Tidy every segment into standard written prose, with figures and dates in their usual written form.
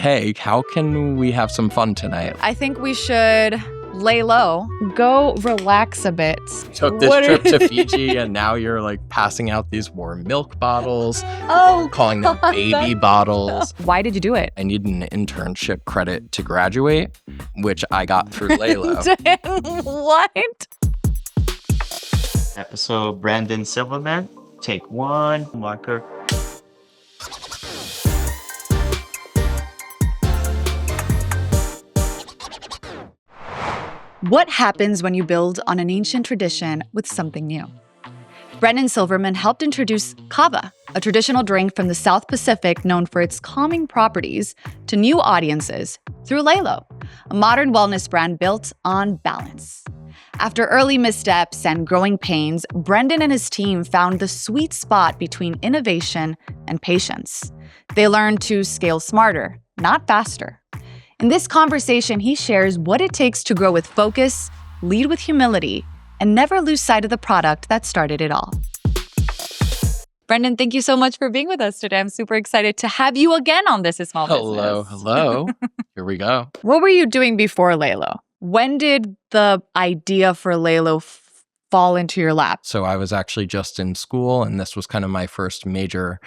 hey, how can we have some fun tonight? I think we should lay low. Go relax a bit. Took this trip to Fiji and now you're like passing out these warm milk bottles. Oh, calling them baby bottles. Why did you do it? I need an internship credit to graduate, which I got through Leilo. What? Episode Brenden Silverman. Take one, marker. What happens when you build on an ancient tradition with something new? Brenden Silverman helped introduce kava, a traditional drink from the South Pacific known for its calming properties, to new audiences through Leilo, a modern wellness brand built on balance. After early missteps and growing pains, Brenden and his team found the sweet spot between innovation and patience. They learned to scale smarter, not faster. In this conversation, he shares what it takes to grow with focus, lead with humility, and never lose sight of the product that started it all. Brenden, thank you so much for being with us today. I'm super excited to have you again on This Is Small Business. Hello. Here we go. What were you doing before Leilo? When did the idea for Leilo fall into your lap? So I was actually just in school, and this was kind of my first major,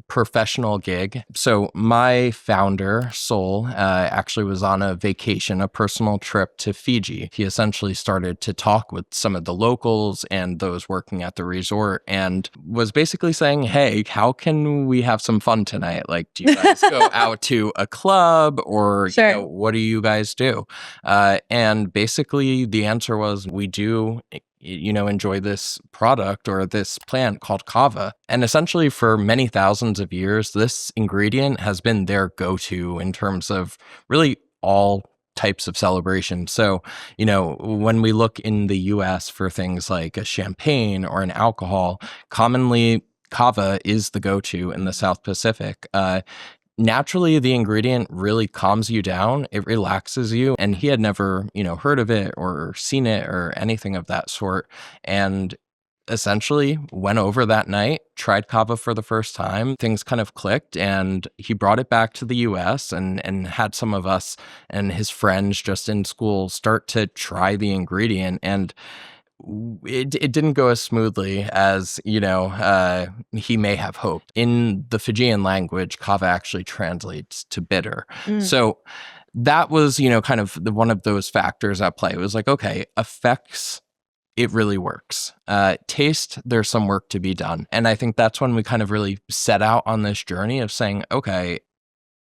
professional gig. So my founder, Sol, actually was on a vacation, a personal trip to Fiji. He essentially started to talk with some of the locals and those working at the resort and was basically saying, hey, how can we have some fun tonight? Like, do you guys go out to a club or Sure. what do you guys do? And basically the answer was, we do enjoy this product or this plant called kava. And essentially for many thousands of years, this ingredient has been their go-to in terms of really all types of celebration. So, when we look in the US for things like a champagne or an alcohol, commonly kava is the go-to in the South Pacific. Naturally, the ingredient really calms you down. It relaxes you. And he had never, heard of it or seen it or anything of that sort. And essentially went over that night, tried kava for the first time. Things kind of clicked and he brought it back to the US and had some of us and his friends just in school start to try the ingredient. And it didn't go as smoothly as, he may have hoped. In the Fijian language, kava actually translates to bitter. So that was, kind of one of those factors at play. It was like, okay, effects, it really works. Taste, there's some work to be done. And I think that's when we kind of really set out on this journey of saying, okay,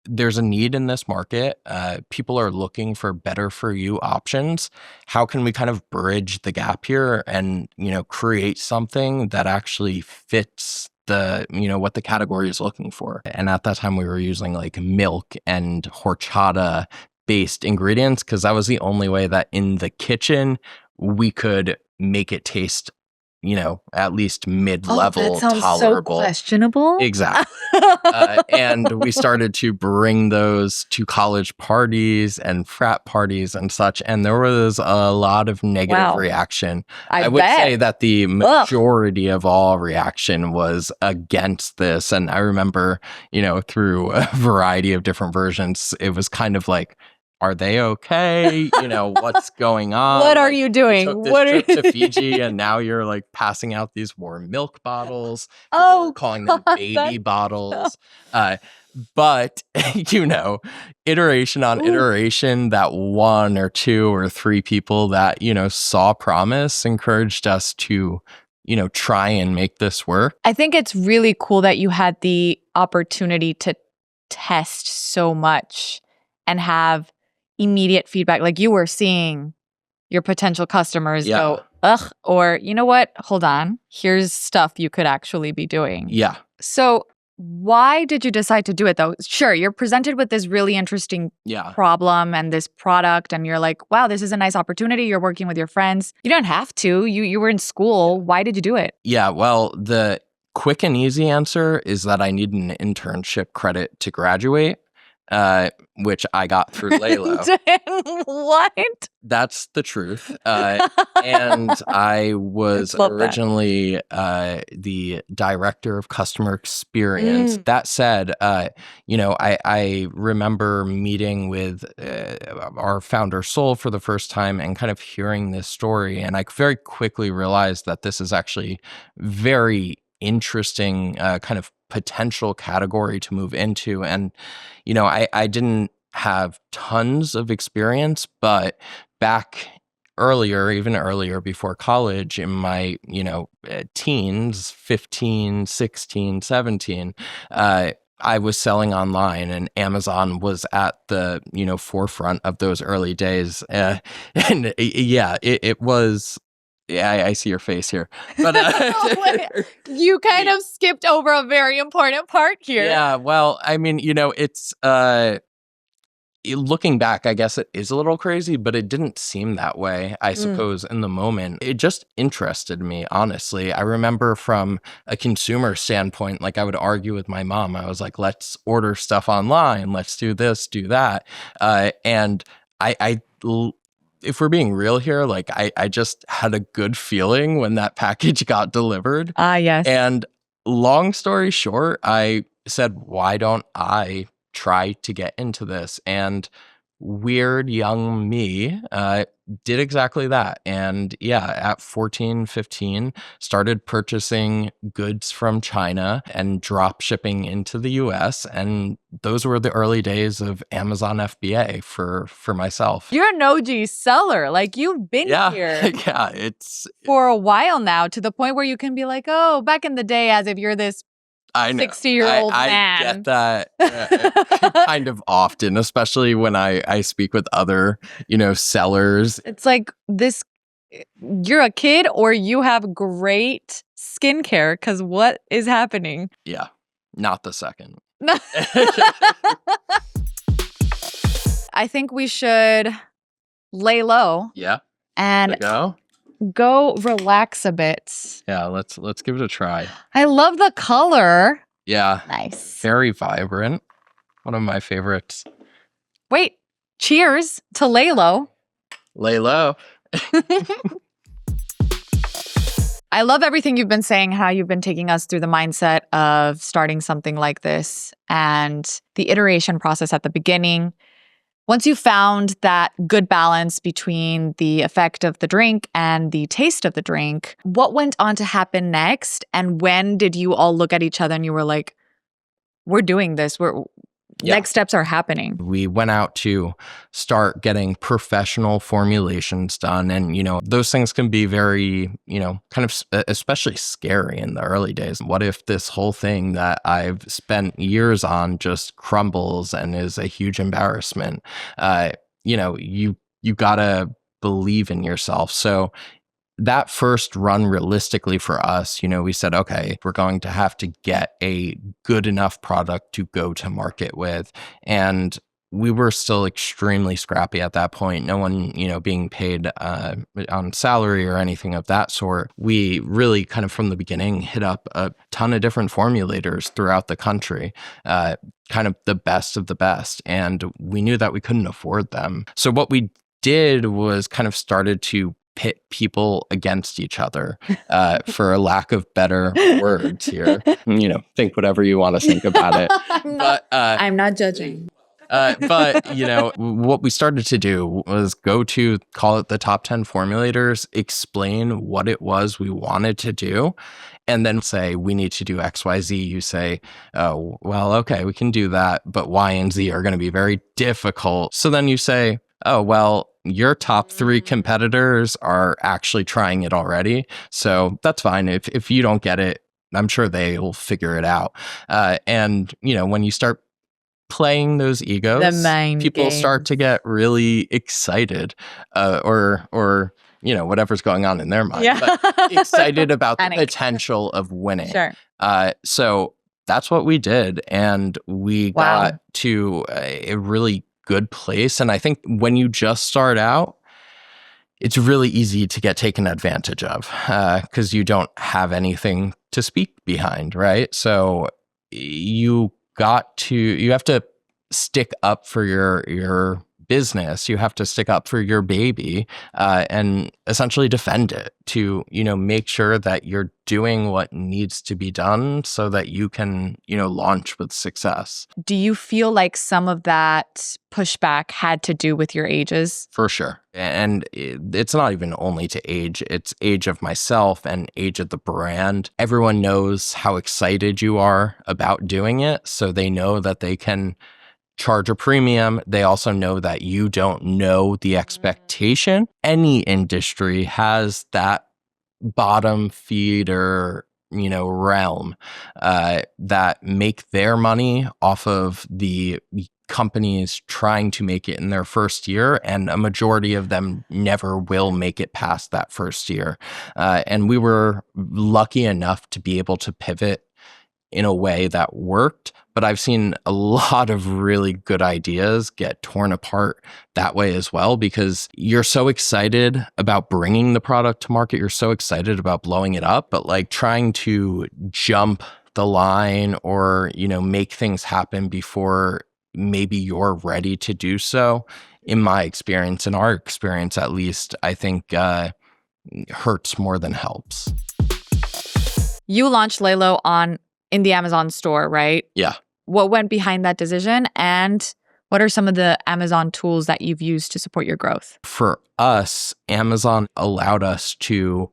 there's a need in this market. People are looking for better for you options. How can we kind of bridge the gap here and, create something that actually fits the, what the category is looking for? And at that time we were using like milk and horchata based ingredients because that was the only way that in the kitchen we could make it taste at least mid-level, that sounds tolerable. So questionable. Exactly. And we started to bring those to college parties and frat parties and such. And there was a lot of negative reaction. I would say that the majority of all reaction was against this. And I remember, through a variety of different versions, it was kind of like, are they okay? What's going on? What are you doing? Took this trip to Fiji and now you're like passing out these warm milk bottles. Calling them baby bottles. But, iteration on iteration, that one or two or three people that, saw promise encouraged us to, try and make this work. I think it's really cool that you had the opportunity to test so much and have immediate feedback. Like you were seeing your potential customers go, ugh, or you know what? Hold on. Here's stuff you could actually be doing. Yeah. So why did you decide to do it though? Sure, you're presented with this really interesting problem and this product and you're like, wow, this is a nice opportunity. You're working with your friends. You don't have to. You were in school. Why did you do it? Yeah, well, the quick and easy answer is that I need an internship credit to graduate. which I got through Leilo. What? That's the truth. And I was Love that. originally the director of customer experience. That said, I remember meeting with our founder Sol for the first time and kind of hearing this story. And I very quickly realized that this is actually very interesting kind of potential category to move into. And, I didn't have tons of experience, but back earlier, even earlier before college in my, teens, 15, 16, 17, I was selling online and Amazon was at the, forefront of those early days. And yeah, it was. Yeah, I see your face here. But You kind of skipped over a very important part here. yeah, well, I mean, it's looking back, I guess it is a little crazy, but it didn't seem that way, I suppose, in the moment. It just interested me, honestly. I remember from a consumer standpoint, like I would argue with my mom. I was like, let's order stuff online. Let's do this, do that. And if we're being real here, like I just had a good feeling when that package got delivered. Yes. And long story short, I said, why don't I try to get into this? And weird young me did exactly that. And yeah, at 14, 15, started purchasing goods from China and drop shipping into the US. And those were the early days of Amazon FBA for myself. You're an OG seller. Like, you've been here Yeah, it's for a while now, to the point where you can be like, oh, back in the day, as if you're this I know. 60-year-old man. I get that kind of often, especially when I speak with other, sellers. It's like you're a kid or you have great skincare, because what is happening? Yeah, not the second. I think we should lay low. Yeah. And go relax a bit. Yeah, let's give it a try. I love the color. Yeah. Nice. Very vibrant. One of my favorites. Wait, cheers to Leilo. Leilo. I love everything you've been saying, how you've been taking us through the mindset of starting something like this and the iteration process at the beginning. Once you found that good balance between the effect of the drink and the taste of the drink, what went on to happen next? And when did you all look at each other and you were like, we're doing this, next steps are happening? We went out to start getting professional formulations done. And, those things can be very, kind of especially scary in the early days. What if this whole thing that I've spent years on just crumbles and is a huge embarrassment? You gotta believe in yourself. So that first run, realistically for us, we said, okay, we're going to have to get a good enough product to go to market with. And we were still extremely scrappy at that point. No one, being paid on salary or anything of that sort. We really kind of from the beginning hit up a ton of different formulators throughout the country, kind of the best of the best. And we knew that we couldn't afford them. So what we did was kind of started to pit people against each other, for a lack of better words here. Think whatever you want to think about it. I'm not judging. But what we started to do was go to, call it the top 10 formulators, explain what it was we wanted to do, and then say, we need to do XYZ. You say, oh, well, okay, we can do that, but Y and Z are going to be very difficult. So then you say, oh, well, your top 3 competitors are actually trying it already. So that's fine. If you don't get it, I'm sure they'll figure it out. And, when you start playing those egos, people start to get really excited, or whatever's going on in their mind, but excited about the potential of winning. Sure. So that's what we did. And we got to a really good place. And I think when you just start out, it's really easy to get taken advantage of, because you don't have anything to speak behind, right? So you have to stick up for your business. You have to stick up for your baby, and essentially defend it to, make sure that you're doing what needs to be done so that you can, launch with success. Do you feel like some of that pushback had to do with your ages? For sure. And it's not even only to age, it's age of myself and age of the brand. Everyone knows how excited you are about doing it, so they know that they can charge a premium. They also know that you don't know the expectation. Any industry has that bottom feeder, realm that make their money off of the companies trying to make it in their first year, and a majority of them never will make it past that first year. And we were lucky enough to be able to pivot in a way that worked, but I've seen a lot of really good ideas get torn apart that way as well, because you're so excited about bringing the product to market, you're so excited about blowing it up, but like trying to jump the line or, make things happen before maybe you're ready to do so, in my experience, in our experience at least, I think hurts more than helps. You launched Leilo in the Amazon store, right? Yeah. What went behind that decision, and what are some of the Amazon tools that you've used to support your growth? For us, Amazon allowed us to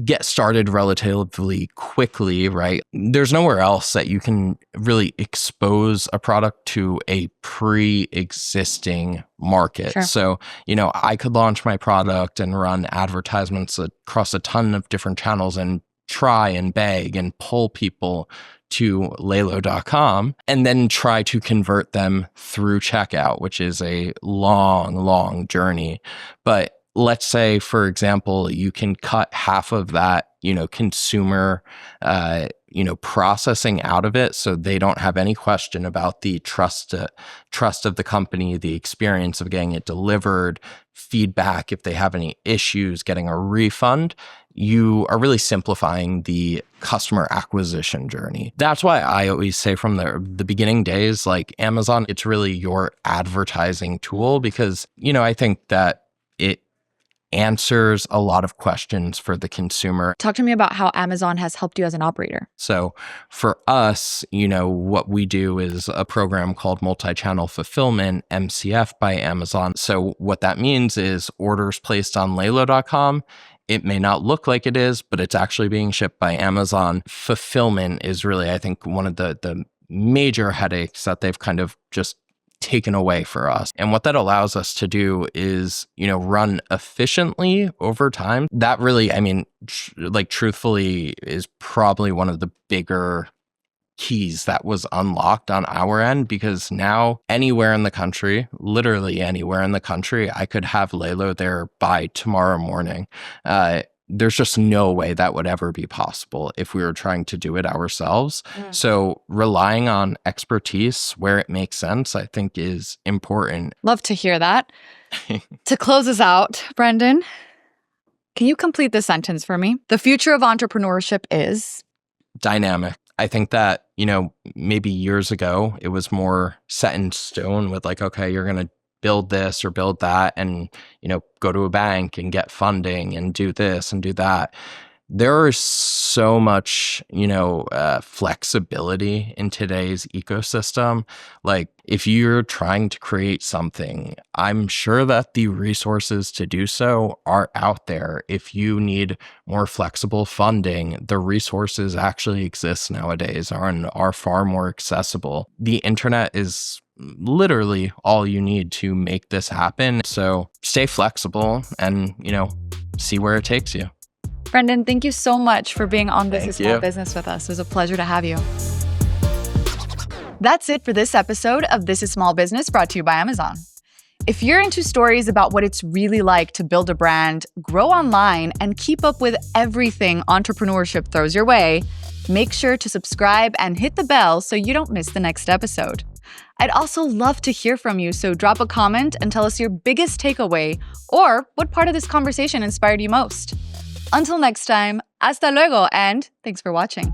get started relatively quickly, right? There's nowhere else that you can really expose a product to a pre-existing market. Sure. So, I could launch my product and run advertisements across a ton of different channels and try and beg and pull people to Leilo.com and then try to convert them through checkout, which is a long, long journey. But let's say, for example, you can cut half of that, consumer, processing out of it, so they don't have any question about the trust of the company, the experience of getting it delivered, feedback if they have any issues, getting a refund. You are really simplifying the customer acquisition journey. That's why I always say from the beginning days, like Amazon, it's really your advertising tool, because, I think that it answers a lot of questions for the consumer. Talk to me about how Amazon has helped you as an operator. So for us, what we do is a program called multi-channel fulfillment, MCF by Amazon. So what that means is orders placed on Leilo.com, it may not look like it is, but it's actually being shipped by Amazon. Fulfillment is really, I think, one of the major headaches that they've kind of just taken away for us. And what that allows us to do is, run efficiently over time. That really, truthfully, is probably one of the bigger keys that was unlocked on our end, because now anywhere in the country, literally anywhere in the country, I could have Leilo there by tomorrow morning. There's just no way that would ever be possible if we were trying to do it ourselves. So relying on expertise where it makes sense, I think, is important. Love to hear that. To close us out, Brenden, can you complete this sentence for me? The future of entrepreneurship is dynamic. I think that, maybe years ago, it was more set in stone with like, okay, you're going to build this or build that and, go to a bank and get funding and do this and do that. There is so much, flexibility in today's ecosystem. Like if you're trying to create something, I'm sure that the resources to do so are out there. If you need more flexible funding, the resources actually exist nowadays and are far more accessible. The internet is literally all you need to make this happen. So stay flexible and, see where it takes you. Brenden, thank you so much for being on This Is Small you. Business with us. It was a pleasure to have you. That's it for this episode of This Is Small Business, brought to you by Amazon. If you're into stories about what it's really like to build a brand, grow online, and keep up with everything entrepreneurship throws your way, make sure to subscribe and hit the bell so you don't miss the next episode. I'd also love to hear from you, so drop a comment and tell us your biggest takeaway or what part of this conversation inspired you most. Until next time, hasta luego, and thanks for watching.